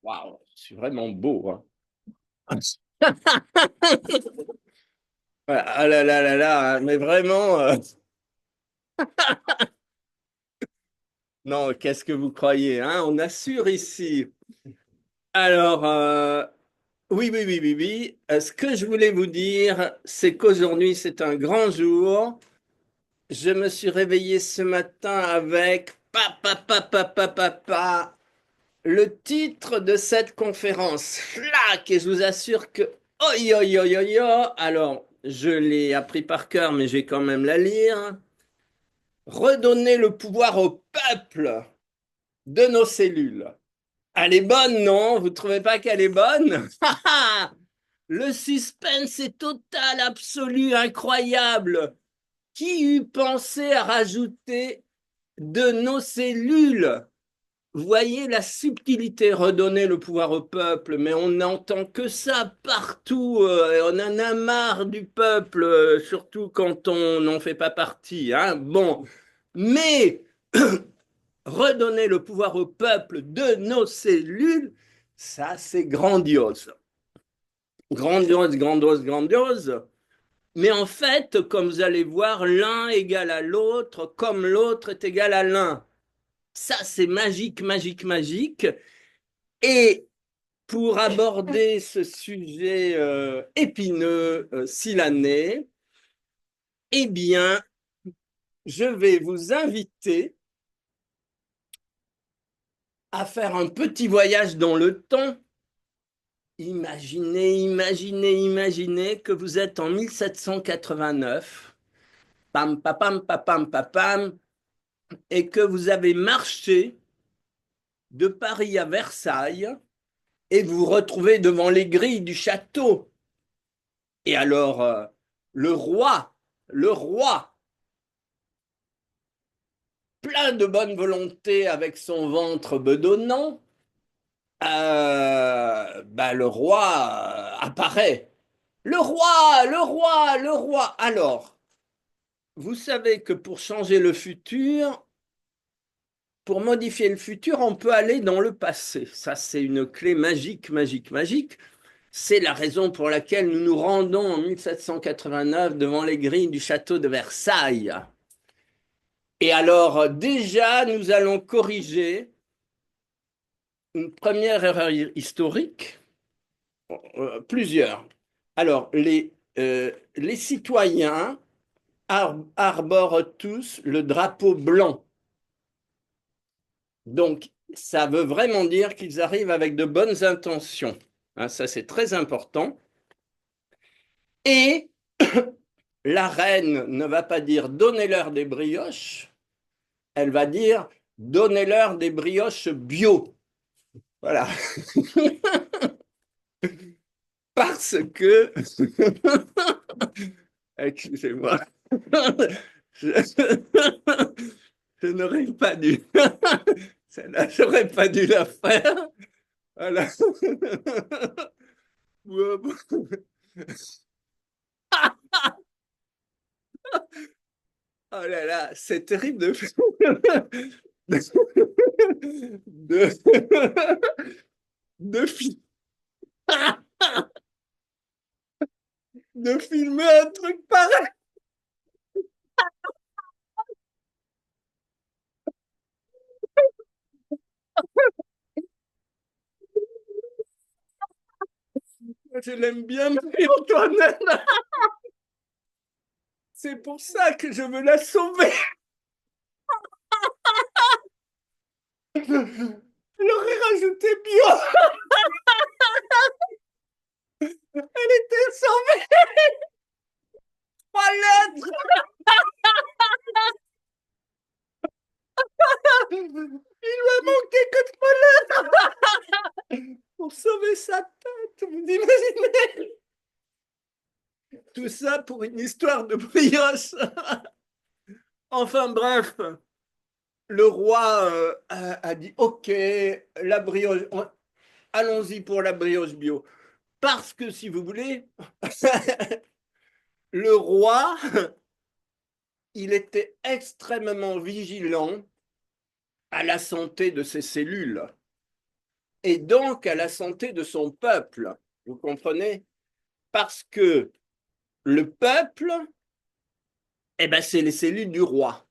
Waouh, c'est vraiment beau, hein. Ah là là là là, mais vraiment, non, qu'est-ce que vous croyez, hein? On assure ici. Alors, oui, oui, oui, oui, oui. Ce que je voulais vous dire, c'est qu'aujourd'hui, c'est un grand jour. Je me suis réveillé ce matin avec le titre de cette conférence. Flac! Et je vous assure que, oi, oi, oi, oi, oi. Alors, je l'ai appris par cœur, mais je vais quand même la lire. Redonner le pouvoir au peuple de nos cellules. Elle est bonne, non? Vous ne trouvez pas qu'elle est bonne? Le suspense est total, absolu, incroyable. Qui eût pensé à rajouter de nos cellules? Voyez la subtilité, redonner le pouvoir au peuple, mais on n'entend que ça partout. On en a marre du peuple, surtout quand on n'en fait pas partie, hein. Bon, mais redonner le pouvoir au peuple de nos cellules, ça c'est grandiose. Grandiose, grandiose, grandiose. Mais en fait, comme vous allez voir, l'un égale à l'autre, comme l'autre est égal à l'un. Ça, c'est magique, magique, magique. Et pour aborder ce sujet épineux s'il en est, eh bien, je vais vous inviter à faire un petit voyage dans le temps. Imaginez, imaginez, imaginez que vous êtes en 1789, pam, pam, pam, pam, pam, et que vous avez marché de Paris à Versailles et vous vous retrouvez devant les grilles du château. Et alors, le roi, plein de bonne volonté avec son ventre bedonnant, le roi apparaît. Le roi, le roi, le roi. Alors, vous savez que pour changer le futur, pour modifier le futur, on peut aller dans le passé. Ça, c'est une clé magique, magique, magique. C'est la raison pour laquelle nous nous rendons en 1789 devant les grilles du château de Versailles. Et alors, déjà, nous allons corriger une première erreur historique, plusieurs. Alors, les citoyens arborent tous le drapeau blanc. Donc, ça veut vraiment dire qu'ils arrivent avec de bonnes intentions. Hein, ça, c'est très important. Et la reine ne va pas dire donnez-leur des brioches, elle va dire donnez-leur des brioches bio. Voilà. Parce que, excusez-moi, je, je n'aurais pas dû, celle-là, j'aurais pas dû la faire. Voilà. Oh là là, c'est terrible de, de, fi- de filmer un truc pareil. Je l'aime bien, Marie-Antoinette. C'est pour ça que je veux la sauver. Elle aurait rajouté bio. Elle était sauvée. Trois lettres. Il lui a manqué que trois lettres pour sauver sa tête. Vous imaginez? Tout ça pour une histoire de brioche. Enfin bref, le roi a dit OK, la brioche, allons-y pour la brioche bio. Parce que si vous voulez, le roi, il était extrêmement vigilant à la santé de ses cellules. et donc à la santé de son peuple. Vous comprenez? Parce que le peuple, eh ben, c'est les cellules du roi.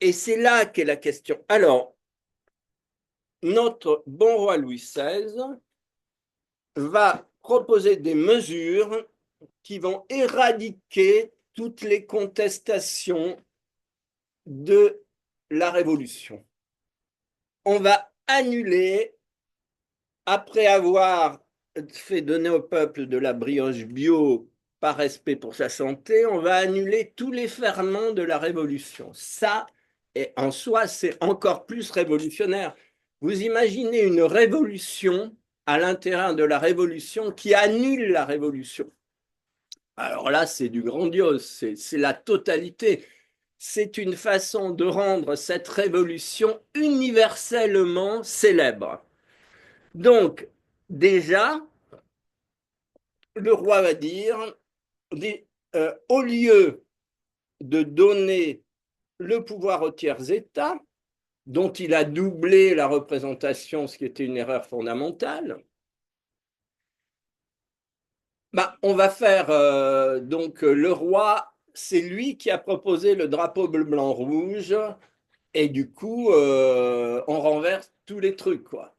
Et c'est là qu'est la question. Alors, notre bon roi Louis XVI va proposer des mesures qui vont éradiquer toutes les contestations de la Révolution. On va annuler, après avoir fait donner au peuple de la brioche bio par respect pour sa santé, on va annuler tous les ferments de la Révolution. Ça, et en soi, c'est encore plus révolutionnaire. Vous imaginez une révolution à l'intérieur de la Révolution qui annule la Révolution. Alors là, c'est du grandiose, c'est la totalité. C'est une façon de rendre cette révolution universellement célèbre. Donc, déjà, le roi va dire, au lieu de donner le pouvoir aux tiers États, dont il a doublé la représentation, ce qui était une erreur fondamentale, bah, on va faire donc le roi, c'est lui qui a proposé le drapeau bleu-blanc-rouge, et du coup, on renverse tous les trucs, quoi.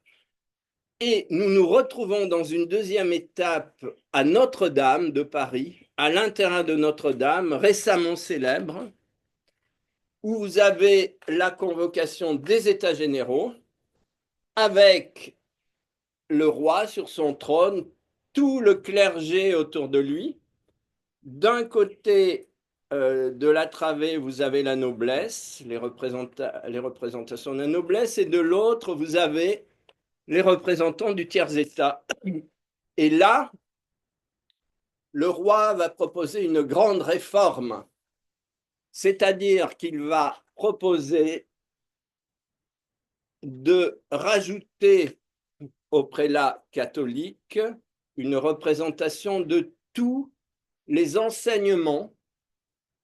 Et nous nous retrouvons dans une deuxième étape à Notre-Dame de Paris, à l'intérieur de Notre-Dame, récemment célèbre, où vous avez la convocation des États généraux avec le roi sur son trône, tout le clergé autour de lui. D'un côté de la travée, vous avez la noblesse, les représentations de la noblesse, et de l'autre, vous avez les représentants du tiers-État. Et là, le roi va proposer une grande réforme, c'est-à-dire qu'il va proposer de rajouter au prélat catholique une représentation de tous les enseignements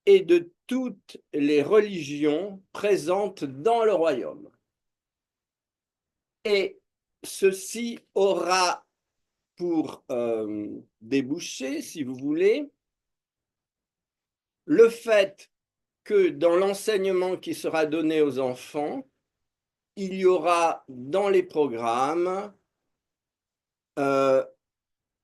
et de toutes les religions présentes dans le royaume. Et ceci aura pour déboucher, si vous voulez, le fait que dans l'enseignement qui sera donné aux enfants, il y aura dans les programmes euh,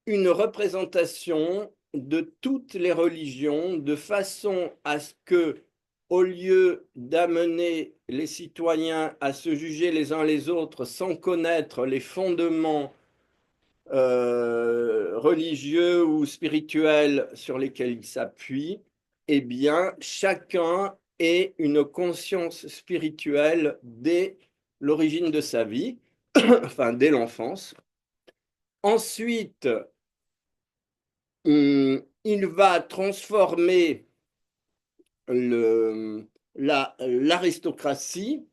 une représentation de toutes les religions de façon à ce que, au lieu d'amener les citoyens à se juger les uns les autres sans connaître les fondements religieux ou spirituels sur lesquels ils s'appuient, eh bien, chacun ait une conscience spirituelle dès l'origine de sa vie, enfin dès l'enfance. Ensuite, il va transformer l'aristocratie,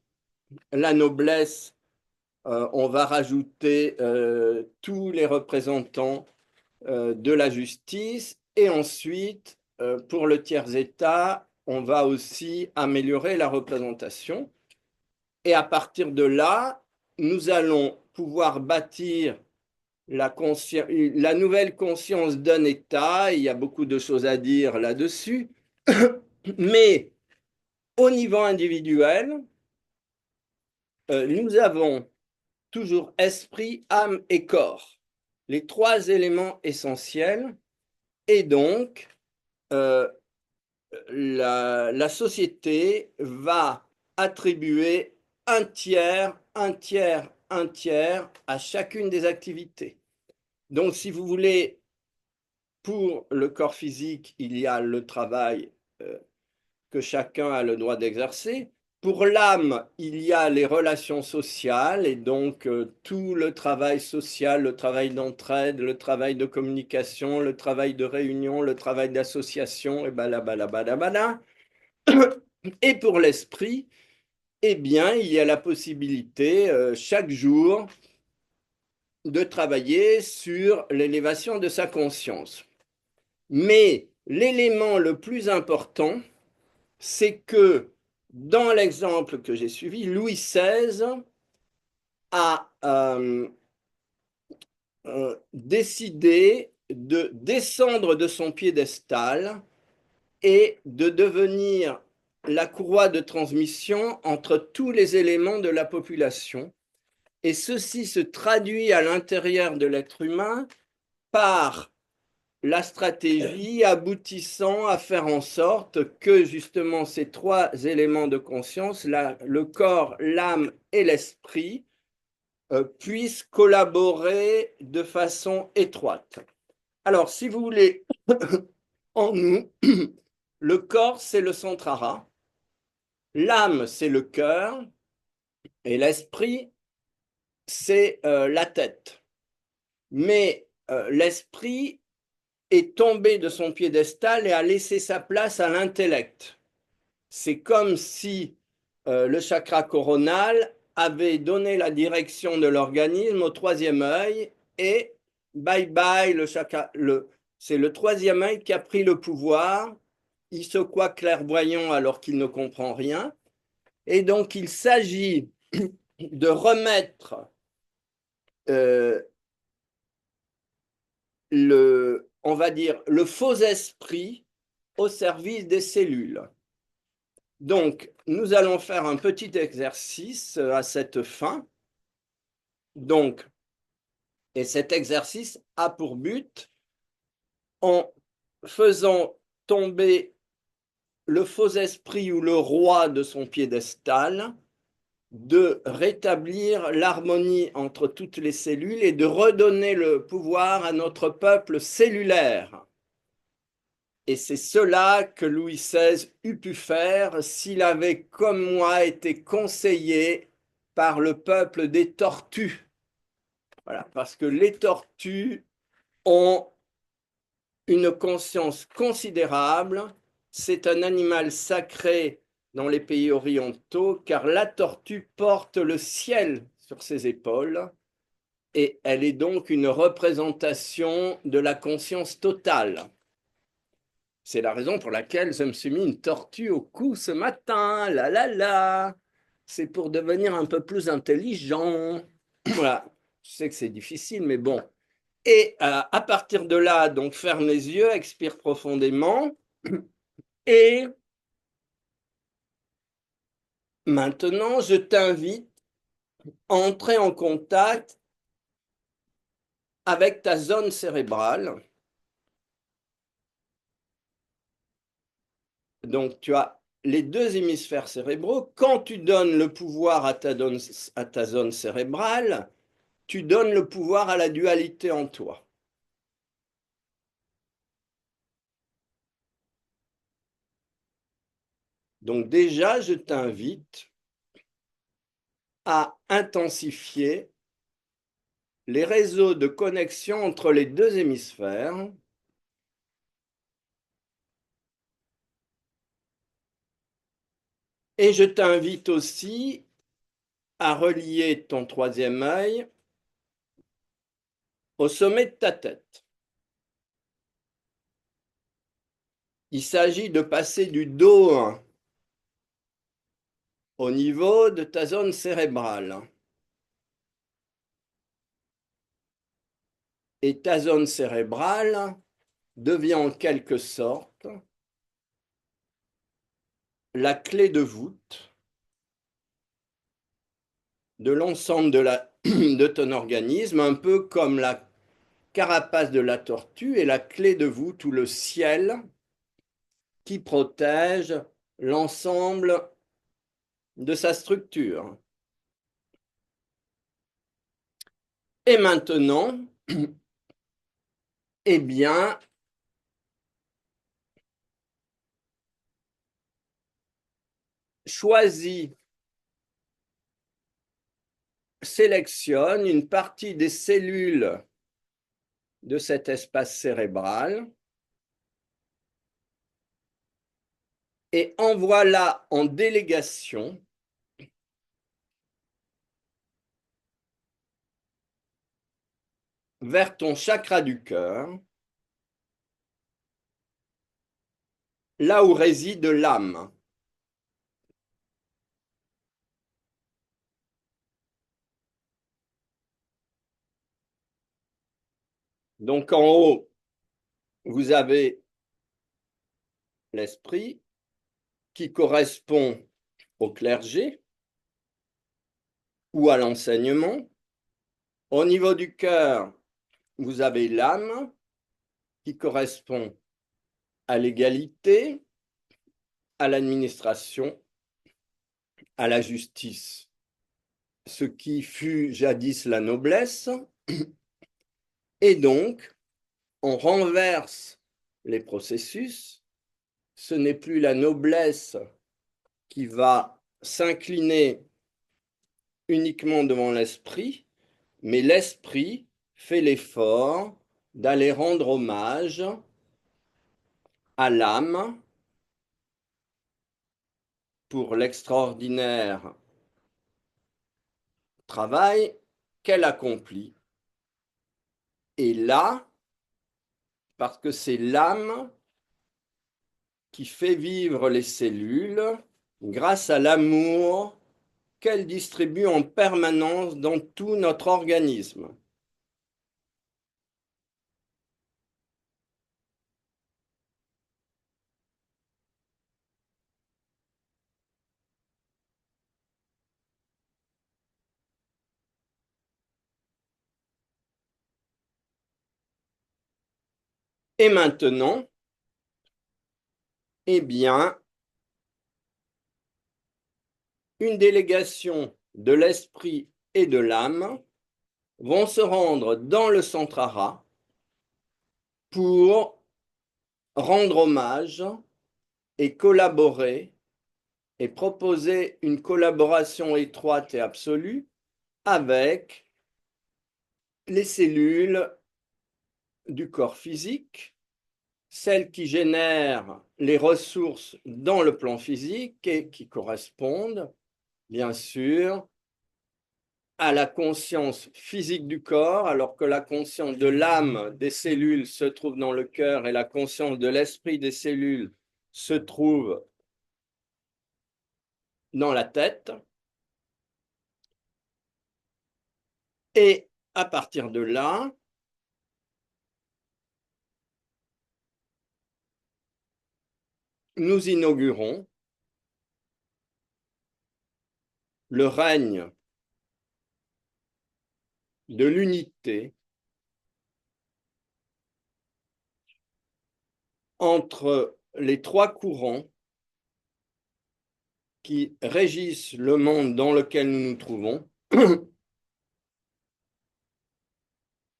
la noblesse, on va rajouter tous les représentants de la justice, et ensuite, pour le tiers-État, on va aussi améliorer la représentation. Et à partir de là, nous allons pouvoir bâtir la nouvelle conscience d'un État. Il y a beaucoup de choses à dire là-dessus. Mais au niveau individuel, nous avons toujours esprit, âme et corps, les trois éléments essentiels. Et donc, euh, la société va attribuer un tiers, un tiers, un tiers à chacune des activités. Donc, si vous voulez, pour le corps physique, il y a le travail que chacun a le droit d'exercer. Pour l'âme, il y a les relations sociales et donc tout le travail social, le travail d'entraide, le travail de communication, le travail de réunion, le travail d'association, et balabalabala. Et pour l'esprit, eh bien, il y a la possibilité chaque jour de travailler sur l'élévation de sa conscience. Mais l'élément le plus important, c'est que dans l'exemple que j'ai suivi, Louis XVI a décidé de descendre de son piédestal et de devenir la courroie de transmission entre tous les éléments de la population. Et ceci se traduit à l'intérieur de l'être humain par la stratégie aboutissant à faire en sorte que justement ces trois éléments de conscience, le corps, l'âme et l'esprit, puissent collaborer de façon étroite. Alors, si vous voulez, en nous, le corps, c'est le santrara, l'âme, c'est le cœur, et l'esprit, c'est la tête. Mais l'esprit est tombé de son piédestal et a laissé sa place à l'intellect. C'est comme si le chakra coronal avait donné la direction de l'organisme au troisième œil et bye bye, c'est le troisième œil qui a pris le pouvoir. Il se croit clairvoyant alors qu'il ne comprend rien. Et donc, il s'agit de remettre euh, on va dire, le faux esprit au service des cellules. Donc, nous allons faire un petit exercice à cette fin. Donc, et cet exercice a pour but, en faisant tomber le faux esprit ou le roi de son piédestal, de rétablir l'harmonie entre toutes les cellules et de redonner le pouvoir à notre peuple cellulaire. Et c'est cela que Louis XVI eût pu faire s'il avait, comme moi, été conseillé par le peuple des tortues. Voilà, parce que les tortues ont une conscience considérable. C'est un animal sacré dans les pays orientaux, car la tortue porte le ciel sur ses épaules et elle est donc une représentation de la conscience totale. C'est la raison pour laquelle je me suis mis une tortue au cou ce matin. La la la. C'est pour devenir un peu plus intelligent. Voilà. Je sais que c'est difficile, mais bon. Et à partir de là, donc ferme les yeux, expire profondément. Et maintenant, je t'invite à entrer en contact avec ta zone cérébrale. Donc, tu as les deux hémisphères cérébraux. Quand tu donnes le pouvoir à ta zone cérébrale, tu donnes le pouvoir à la dualité en toi. Donc déjà, je t'invite à intensifier les réseaux de connexion entre les deux hémisphères. Et je t'invite aussi à relier ton troisième œil au sommet de ta tête. Il s'agit de passer du dos au niveau de ta zone cérébrale. Et ta zone cérébrale devient en quelque sorte la clé de voûte de l'ensemble de ton organisme, un peu comme la carapace de la tortue est la clé de voûte ou le ciel qui protège l'ensemble de sa structure. Et maintenant, eh bien, choisis, sélectionne une partie des cellules de cet espace cérébral et envoie-la en délégation vers ton chakra du cœur, là où réside l'âme. Donc en haut, vous avez l'esprit qui correspond au clergé ou à l'enseignement. Au niveau du cœur, vous avez l'âme qui correspond à l'égalité, à l'administration, à la justice, ce qui fut jadis la noblesse. Et donc, on renverse les processus. Ce n'est plus la noblesse qui va s'incliner uniquement devant l'esprit, mais l'esprit fait l'effort d'aller rendre hommage à l'âme pour l'extraordinaire travail qu'elle accomplit. Et là, parce que c'est l'âme qui fait vivre les cellules grâce à l'amour qu'elle distribue en permanence dans tout notre organisme. Et maintenant, eh bien, une délégation de l'esprit et de l'âme vont se rendre dans le Santrara pour rendre hommage et collaborer et proposer une collaboration étroite et absolue avec les cellules du corps physique, celles qui génèrent les ressources dans le plan physique et qui correspondent, bien sûr, à la conscience physique du corps, alors que la conscience de l'âme des cellules se trouve dans le cœur et la conscience de l'esprit des cellules se trouve dans la tête. Et à partir de là, nous inaugurons le règne de l'unité entre les trois courants qui régissent le monde dans lequel nous nous trouvons,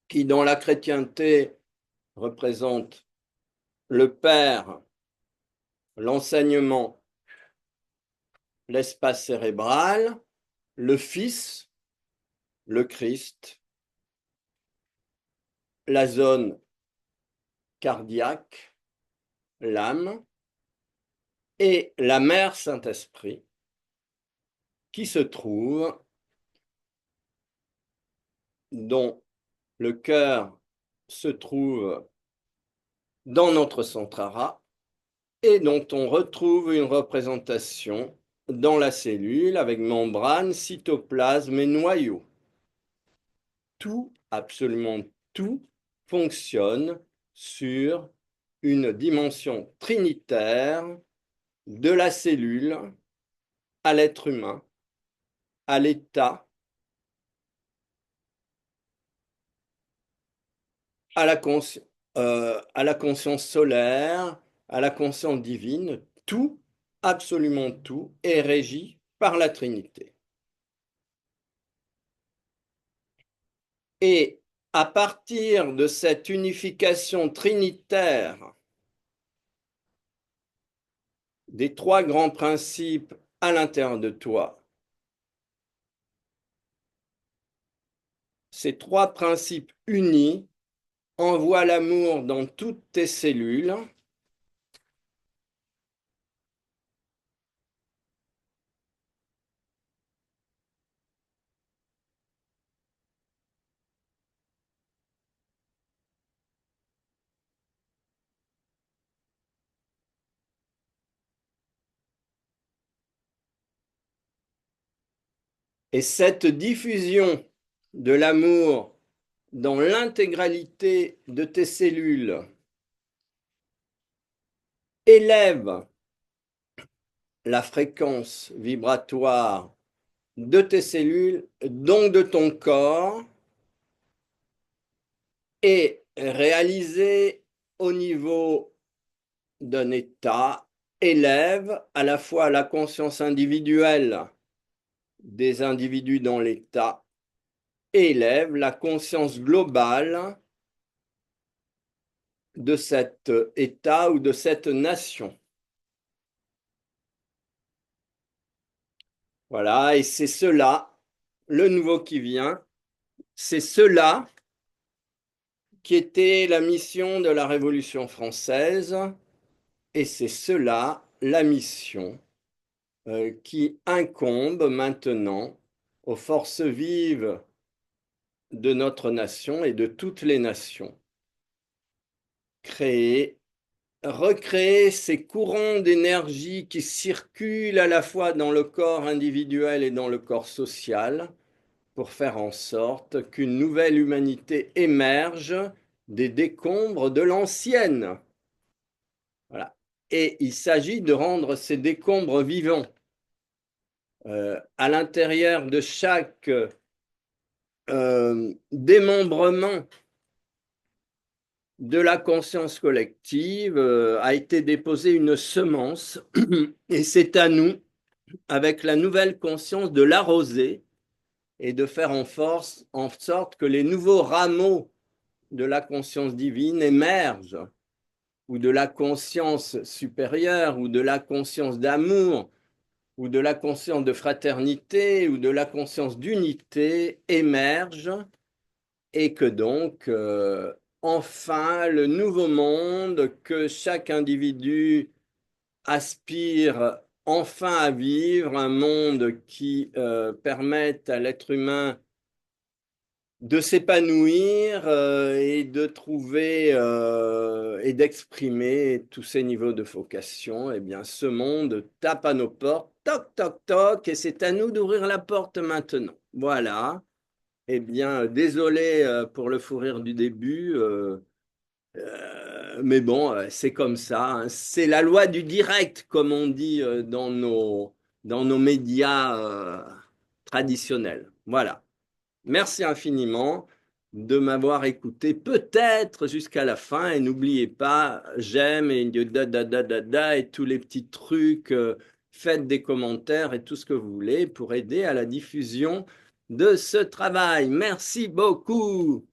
qui dans la chrétienté représentent le Père, l'enseignement, l'espace cérébral, le Fils, le Christ, la zone cardiaque, l'âme, et la Mère Saint-Esprit, qui se trouve, dont le cœur se trouve dans notre Santrara et dont on retrouve une représentation dans la cellule avec membrane, cytoplasme et noyau. Tout, absolument tout, fonctionne sur une dimension trinitaire de la cellule à l'être humain, à l'état, à à la conscience solaire, à la conscience divine. Tout, absolument tout, est régi par la Trinité. Et à partir de cette unification trinitaire des trois grands principes à l'intérieur de toi, ces trois principes unis envoient l'amour dans toutes tes cellules et cette diffusion de l'amour dans l'intégralité de tes cellules, élève la fréquence vibratoire de tes cellules, donc de ton corps, et réaliser au niveau d'un état, élève à la fois la conscience individuelle des individus dans l'état, et élève la conscience globale de cet état ou de cette nation. Voilà, et c'est cela, le nouveau qui vient, c'est cela qui était la mission de la Révolution française, et c'est cela la mission qui incombe maintenant aux forces vives de notre nation et de toutes les nations. Créer, recréer ces courants d'énergie qui circulent à la fois dans le corps individuel et dans le corps social pour faire en sorte qu'une nouvelle humanité émerge des décombres de l'ancienne. Voilà. Et il s'agit de rendre ces décombres vivants. À l'intérieur de chaque démembrement de la conscience collective a été déposée une semence et c'est à nous, avec la nouvelle conscience, de l'arroser et de faire en sorte que les nouveaux rameaux de la conscience divine émergent, ou de la conscience supérieure, ou de la conscience d'amour, ou de la conscience de fraternité, ou de la conscience d'unité émergent, et que donc, enfin, le nouveau monde que chaque individu aspire enfin à vivre, un monde qui permette à l'être humain de s'épanouir et de trouver et d'exprimer tous ces niveaux de vocation, eh bien, ce monde tape à nos portes, toc, toc, toc, et c'est à nous d'ouvrir la porte maintenant. Voilà. Eh bien, désolé pour le fou rire du début, mais bon, c'est comme ça, hein. C'est la loi du direct, comme on dit dans nos médias traditionnels. Voilà. Merci infiniment de m'avoir écouté, peut-être jusqu'à la fin. Et n'oubliez pas, j'aime et et tous les petits trucs. Faites des commentaires et tout ce que vous voulez pour aider à la diffusion de ce travail. Merci beaucoup.